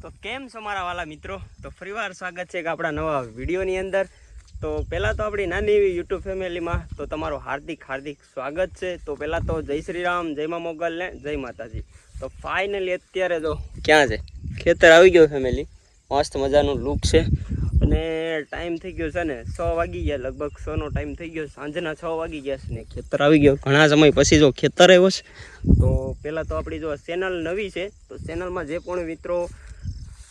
તો કેમ છો મારા વાલા મિત્રો? તો ફરીવાર સ્વાગત છે કે આપણા નવા વિડીયોની અંદર. તો પહેલાં તો આપણી નાની એવી યુટ્યુબ ફેમિલીમાં તો તમારું હાર્દિક સ્વાગત છે. તો પહેલાં તો જય શ્રી રામ, જય મા મોગલ ને જય માતાજી. તો ફાઇનલી અત્યારે તો ક્યાં છે? ખેતર આવી ગયો ફેમિલી. મસ્ત મજાનું લુક છે અને ટાઈમ થઈ ગયો છે ને 6 વાગી ગયા, લગભગ 6નો ટાઈમ થઈ ગયો. સાંજના 6 વાગી ગયા છે ને ખેતર આવી ગયો. ઘણા સમય પછી જો ખેતર આવ્યો છે. તો પહેલાં તો આપણી જો ચેનલ નવી છે તો ચેનલમાં જે પણ મિત્રો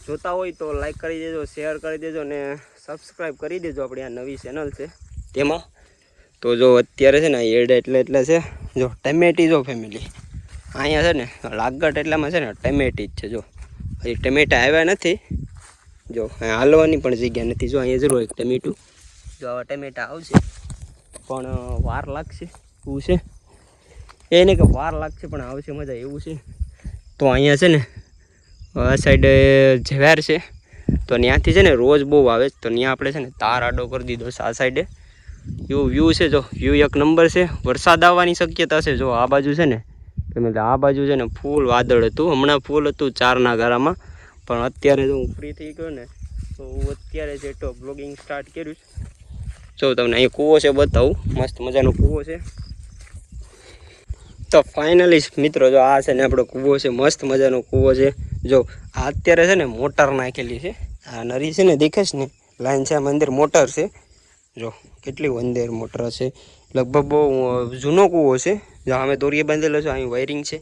જોતા હોય તો લાઈક કરી દેજો, શેર કરી દેજો ને સબસ્ક્રાઈબ કરી દેજો. આપણી આ નવી ચેનલ છે તેમાં. તો જો અત્યારે છે ને એડ એટલે છે જો ટમેટી જો ફેમિલી અહીંયા છે ને લાગટ એટલામાં છે ને ટમેટી જ છે. જો હજી ટમેટા આવ્યા નથી. જો અહીંયા હાલવાની પણ જગ્યા નથી. જો અહીંયા જરૂર એક ટમેટું જો આવા ટમેટા આવશે પણ વાર લાગશે એવું છે. એ નહીં કે વાર લાગશે પણ આવશે મજા એવું છે. તો અહીંયા છે ને આ સાઈડ ઝવેર છે તો ત્યાંથી છે ને રોજ બહુ આવે તો ત્યાં આપણે છે ને તાર આડો કરી દીધો છે આ સાઈડે. એવું વ્યૂ છે. જો વ્યૂ એક નંબર છે. વરસાદ આવવાની શક્યતા છે. જો આ બાજુ છે ને આ બાજુ છે ને ફૂલ વાદળ હતું. હમણાં ફૂલ હતું 4ના ગારામાં પણ અત્યારે જો હું ફ્રી થઈ ગયો ને તો હું અત્યારે જ એટલો બ્લોગિંગ સ્ટાર્ટ કર્યું. જો તમને અહીં કૂવો છે બતાવું. મસ્ત મજાનો કૂવો છે. તો ફાઇનલી મિત્રો જો આ છે ને આપણો કૂવો છે. મસ્ત મજાનો કૂવો છે. જો આ અત્યારે છે ને મોટર નાખેલી છે. આ નરી છે ને દેખાશ ને લાઈન છે આમાં અંદર મોટર છે. જો કેટલી અંદર મોટર છે. લગભગ બહુ જૂનો કૂવો છે. જો અમે દોરીએ બાંધેલો છે. અહીં વાયરિંગ છે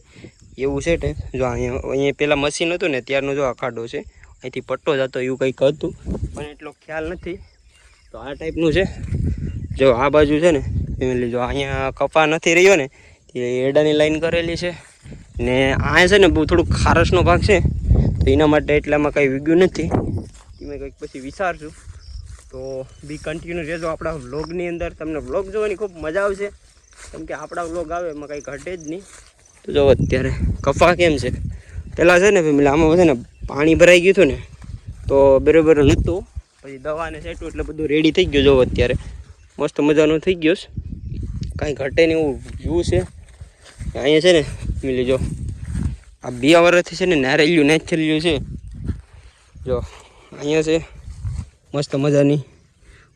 એવું છે ટાઈપ. જો અહીંયા પહેલાં મશીન હતું ને ત્યારનો જો આ ખાડો છે. અહીંથી પટ્ટો જતો એવું કંઈક હતું પણ એટલો ખ્યાલ નથી. તો આ ટાઈપનું છે. જો આ બાજુ છે ને ફેમિલી જો અહીંયા કપા નથી રહ્યો ને એ એડાની લાઈન કરેલી છે ને આ છે ને બહુ થોડુંક ખારસનો ભાગ છે તો એના માટે એટલામાં કંઈ વીગ્યું નથી. મેં કંઈક પછી વિચારશું. તો બી કન્ટિન્યુ રહેજો આપણા વ્લોગની અંદર. તમને વ્લોગ જોવાની ખૂબ મજા આવશે કેમ કે આપણા વ્લોગ આવે એમાં કંઈ ઘટે જ નહીં. તો જો અત્યારે કપા કેમ છે પહેલાં છે ને ફેમિલી આમાં છે ને પાણી ભરાઈ ગયું હતું ને તો બરાબર નહોતું. પછી દવાને સેટું એટલે બધું રેડી થઈ ગયું. જો અત્યારે મસ્ત મજાનું થઈ ગયો છે. કાંઈ ઘટે નહીં એવું વ્યૂ છે. અહીંયા છે ને મિલી જો આ 2 વર્ષથી છે ને નારેલિયું નાખેલું છે. જો અહીંયા છે મસ્ત મજાની.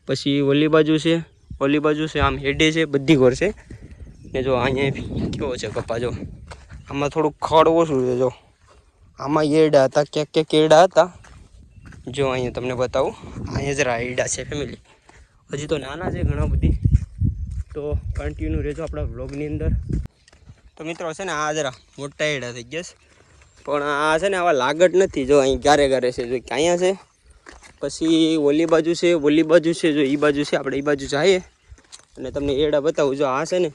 પછી ઓલી બાજુ છે આમ હેડે છે બધી ઘર છે ને. જો અહીંયા કેવો છે કપા. જો આમાં થોડુંક ખડ ઓછું છે. જો આમાં એડા હતા ક્યાંક એડા હતા. જો અહીંયા તમને બતાવું અહીંયા જરા એડા છે ફેમિલી. હજી તો નાના છે ઘણા બધી. તો કન્ટિન્યુ રહેજો આપણા વ્લોગની અંદર. તો મિત્રો છે ને આ જરા મોટા એડા થઈ ગયા છે પણ આ છે ને આવા લાગટ નથી. જો અહીં ગારે છે. જો અહીંયા છે પછી ઓલી બાજુ છે જો એ બાજુ છે. આપણે એ બાજુ જઈએ અને તમને એડા બતાવું. જો આ છે ને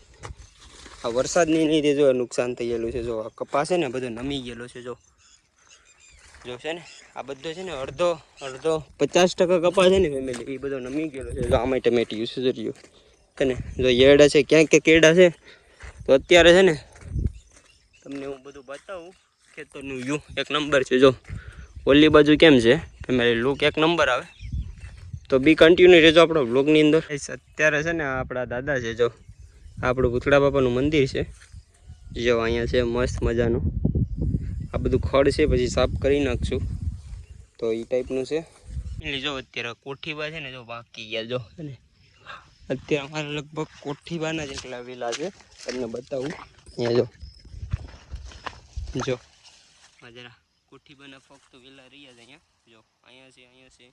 આ વરસાદની લીધે જો નુકસાન થઈ ગયેલું છે. જો આ કપાસ છે ને બધો નમી ગયેલો છે. જો છે ને આ બધો છે ને અડધો 50% કપાસ છે ને ફેમિલી એ બધો નમી ગયેલો છે. જો આમાં ટમેટી યુઝ કર્યું કે ને. જો એડા છે ક્યાંક એડા છે. તો અત્યારે છે ને તમને હું બધું બતાવું. ખેતરનું વ્યૂ એક નંબર છે. જો ઓલી બાજુ કેમ છે ફેમિલી લુક એક નંબર આવે. તો બી કન્ટિન્યુ રહેજો આપણા વ્લોગની અંદર. અત્યારે છે ને આપણા દાદા છે. જો આપણું ભૂતળા બાપાનું મંદિર છે. જો અહીંયા છે મસ્ત મજાનું. આ બધું ખડ છે પછી સાફ કરી નાખશું. તો એ ટાઈપનું છે. જો અત્યારે કોઠીબા છે ને જો બાકી ગયા. જો ને અત્યારે અમારે લગભગ કોઠીબાના જ એકલા વેલા છે. તમને બતાવું અહીંયા જો જરા કોઠીબાના ફક્ત તો વેલા રહ્યા છે અહીંયા. જો અહીંયા છે.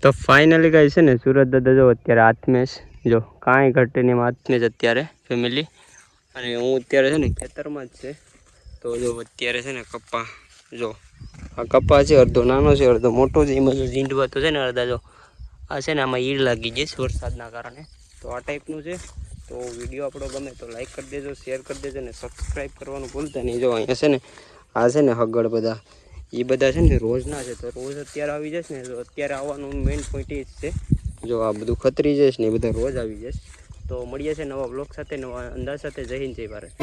તો ફાઇનલી કાંઈ છે ને સુરત દાદા જો અત્યારે હાથમેશ. જો કાંઈ ઘટે નહીં હાથમેશ અત્યારે ફેમિલી. અને હું અત્યારે છે ને ખેતરમાં જ છે. તો જો અત્યારે છે ને કપા જો આ કપા છે અડધો નાનો છે અડધો મોટો છે. એમાં જો ઝીંડવા તો છે ને અડધા જો આ છે ને આમાં ઈડ લાગી જઈશ વરસાદના કારણે. તો આ ટાઈપનું છે. તો વિડીયો આપણો ગમે તો લાઈક કરી દેજો, શેર કરી દેજો ને સબસ્ક્રાઈબ કરવાનું ભૂલતા નહીં. જો અહીંયા છે ને આ છે ને હગડ બધા એ બધા છે ને રોજના છે. તો રોજ અત્યારે આવી જશે ને તો અત્યારે આવવાનું મેઇન પોઈન્ટ એ જ છે. જો આ બધું ખતરી જઈશ ને એ બધા રોજ આવી જશે. તો મળીએ છે નવા બ્લોગ સાથે, નવા અંદાજ સાથે. જય હિન્દ, જય ભારત.